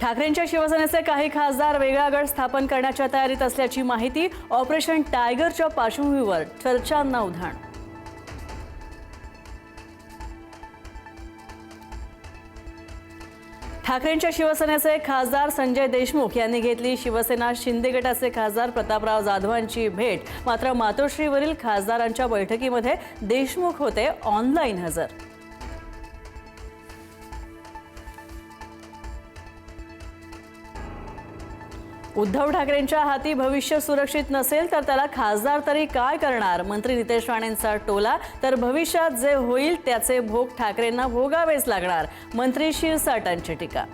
ठाकरेंच्या शिवसेनेचे काही खासदार वेगळा गट स्थापन करण्याच्या तयारीत असल्याची माहिती. ऑपरेशन टायगरच्या पार्श्वभूमीवर चर्चांना उधाण. ठाकरेंच्या शिवसेनेचे खासदार संजय देशमुख यांनी घेतली शिवसेना शिंदे गटाचे खासदार प्रतापराव जाधवांची भेट. मात्र मातोश्रीवरील खासदारांच्या बैठकीमध्ये देशमुख होते ऑनलाईन हजर. उद्धव ठाकरेंच्या हाती भविष्य सुरक्षित नसेल तर त्याला खासदार तरी काय करणार, मंत्री नितेश राणेंचा टोला. तर भविष्यात जे होईल त्याचे भोग ठाकरेंना भोगावेच लागणार, मंत्री शिरसाटांची टीका.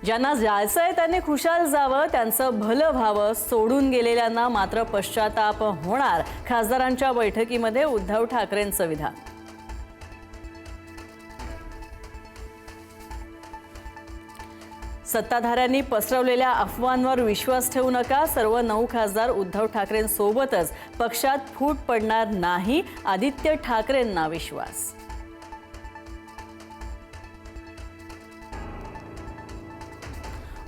ज्यांना जायचंय त्यांनी खुशाल जावं, त्यांचं भलं व्हावं. सोडून गेलेल्यांना मात्र पश्चाताप होणार, खासदारांच्या बैठकीमध्ये उद्धव ठाकरेंचं विधान. सत्ताधाऱ्यांनी पसरवलेल्या अफवांवर विश्वास ठेवू नका. सर्व 9 खासदार उद्धव ठाकरेंसोबतच, पक्षात फूट पडणार नाही, आदित्य ठाकरेंना विश्वास.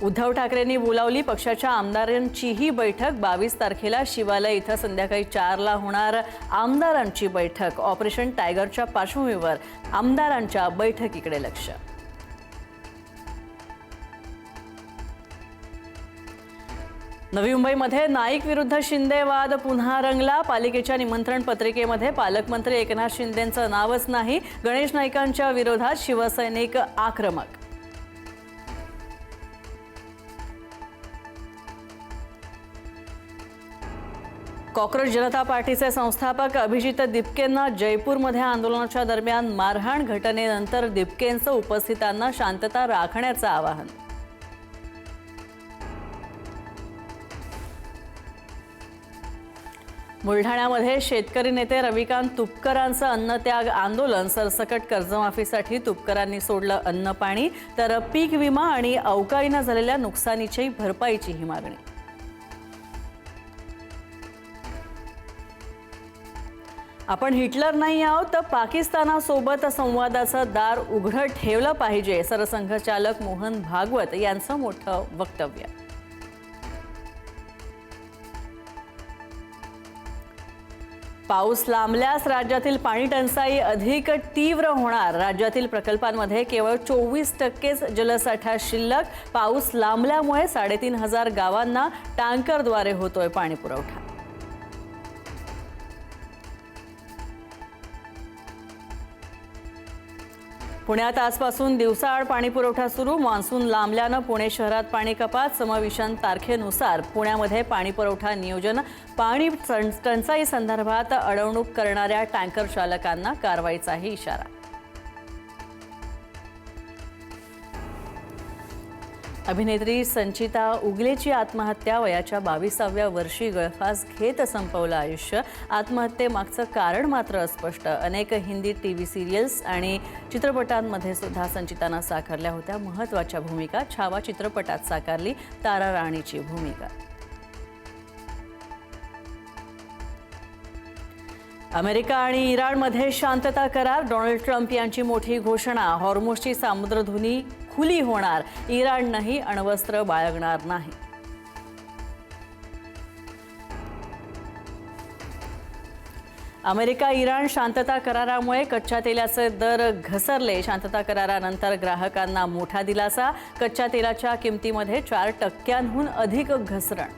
उद्धव ठाकरेंनी बोलावली पक्षाच्या आमदारांचीही बैठक. 22 तारखेला शिवालय इथं संध्याकाळी 4ला होणार आमदारांची बैठक. ऑपरेशन टायगरच्या पार्श्वभूमीवर आमदारांच्या बैठकीकडे लक्ष. नवी मुंबईमध्ये नाईक विरुद्ध शिंदे वाद पुन्हा रंगला. पालिकेच्या निमंत्रण पत्रिकेमध्ये पालकमंत्री एकनाथ शिंदेंचं नावच नाही. गणेश नाईकांच्या विरोधात शिवसैनिक आक्रमक. कॉक्रोच जनता पार्टीचे संस्थापक अभिजित दिपकेंना जयपूरमध्ये आंदोलनाच्या दरम्यान मारहाण. घटनेनंतर दिपकेंचं उपस्थितांना शांतता राखण्याचं आवाहन. बुलढाण्यामध्ये शेतकरी नेते रविकांत तुपकरांचं अन्नत्याग आंदोलन. सरसकट कर्जमाफीसाठी तुपकरांनी सोडलं अन्न पाणी. तर पीक विमा आणि अवकाळीनं झालेल्या नुकसानीची भरपाईचीही मागणी. आपण हिटलर नाही आहोत तर पाकिस्तानासोबत संवादाचं दार उघडं ठेवलं पाहिजे, सरसंघचालक मोहन भागवत यांचं मोठं वक्तव्य. पाऊस लांबल्यास राज्यातील पाणी टंचाई अधिक तीव्र होणार. राज्यातील प्रकल्पांमध्ये केवळ 24% जलसाठा शिल्लक. पाऊस लांबल्यामुळे 3,500 गावांना टँकरद्वारे होतोय पाणी पुरवठा. पुण्यात आजपासून दिवसाआड पाणी पुरवठा सुरू. मान्सून लांबल्यानं पुणे शहरात पाणी कपात. समविषम तारखेनुसार पुण्यामध्ये पाणी पुरवठा नियोजन. पाणी टंचाई संदर्भात अडवणूक करणाऱ्या टँकर चालकांना कारवाईचाही इशारा. अभिनेत्री संचिता उगलेची आत्महत्या. वयाच्या 22व्या वर्षी गळफास घेत संपवलं आयुष्य. आत्महत्येमागचं कारण मात्र अस्पष्ट. अनेक हिंदी टीव्ही सिरियल्स आणि चित्रपटांमध्ये सुद्धा संचितानं साकारल्या होत्या महत्त्वाच्या भूमिका. छावा चित्रपटात साकारली तारा राणीची भूमिका. अमेरिका आणि इराणमध्ये शांतता करार. डोनाल्ड ट्रम्प यांची मोठी घोषणा. हॉर्मुझची सामुद्रधुनी खुली होणार. इराणनंही अण्वस्त्र बाळगणार नाही. अमेरिका इराण शांतता करारामुळे कच्च्या तेलाचे दर घसरले. शांतता करारानंतर ग्राहकांना मोठा दिलासा. कच्च्या तेलाच्या किमतीमध्ये 4% अधिक घसरण.